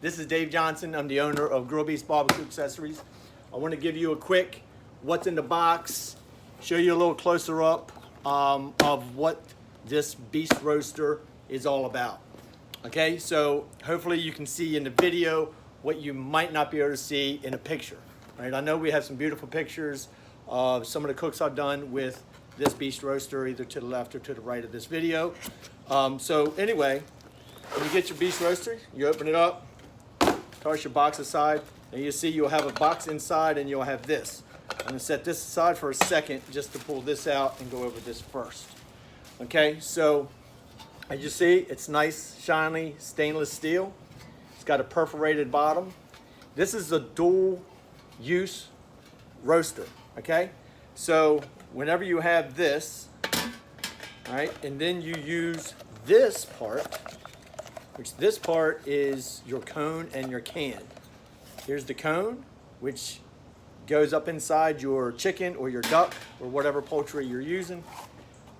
This is Dave Johnson. I'm the owner of Grill Beast Barbecue Accessories. I want to give you a quick what's in the box, show you a little closer up of what this beast roaster is all about. Okay, so hopefully you can see in the video what you might not be able to see in a picture. Right? I know we have some beautiful pictures of some of the cooks I've done with this beast roaster, either to the left or to the right of this video. So anyway, when you get your beast roaster, you open it up, toss your box aside, and you see you'll have a box inside and you'll have this. I'm gonna set this aside for a second just to pull this out and go over this first. Okay, so as you see, it's nice, shiny stainless steel. It's got a perforated bottom. This is a dual use roaster, okay? So whenever you have this, all right, and then you use this part, which this part is your cone and your can. Here's the cone, which goes up inside your chicken or your duck or whatever poultry you're using.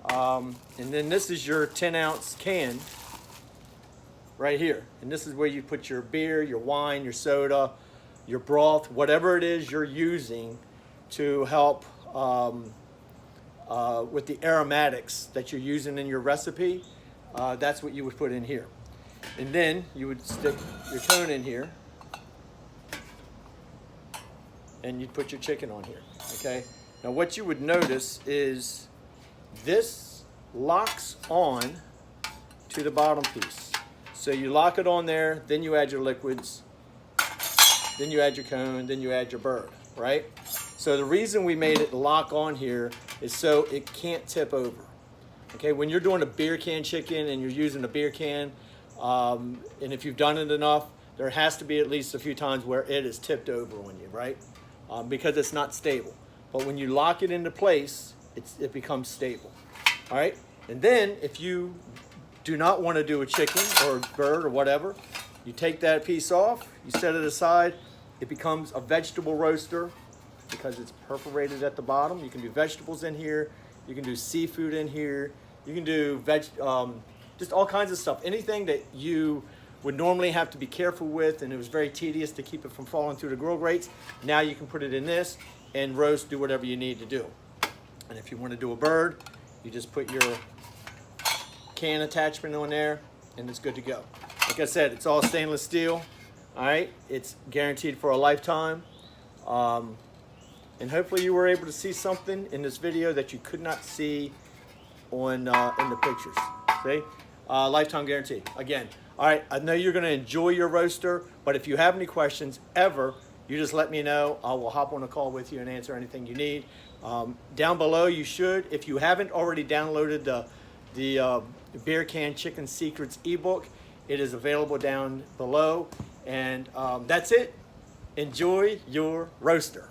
And then this is your 10-ounce can right here. And this is where you put your beer, your wine, your soda, your broth, whatever it is you're using to help with the aromatics that you're using in your recipe. That's what you would put in here. And then you would stick your cone in here and you'd put your chicken on here, okay? Now what you would notice is this locks on to the bottom piece. So you lock it on there, then you add your liquids, then you add your cone, then you add your bird, right? So the reason we made it lock on here is so it can't tip over. Okay, when you're doing a beer can chicken and you're using a beer can, and if you've done it enough, there has to be at least a few times where it is tipped over on you, right? Because it's not stable. But when you lock it into place, it becomes stable, all right? And then if you do not want to do a chicken or a bird or whatever, you take that piece off, you set it aside, it becomes a vegetable roaster because it's perforated at the bottom. You can do vegetables in here, you can do seafood in here, you can do just all kinds of stuff. Anything that you would normally have to be careful with and it was very tedious to keep it from falling through the grill grates, now you can put it in this and roast, do whatever you need to do. And if you want to do a bird, you just put your can attachment on there and it's good to go. Like I said, it's all stainless steel, all right? It's guaranteed for a lifetime. And hopefully you were able to see something in this video that you could not see on in the pictures, see? Lifetime guarantee, again. All right, I know you're gonna enjoy your roaster, but if you have any questions ever, you just let me know. I will hop on a call with you and answer anything you need. Down below, you should, if you haven't already downloaded the Beer Can Chicken Secrets ebook, it is available down below. And that's it. Enjoy your roaster.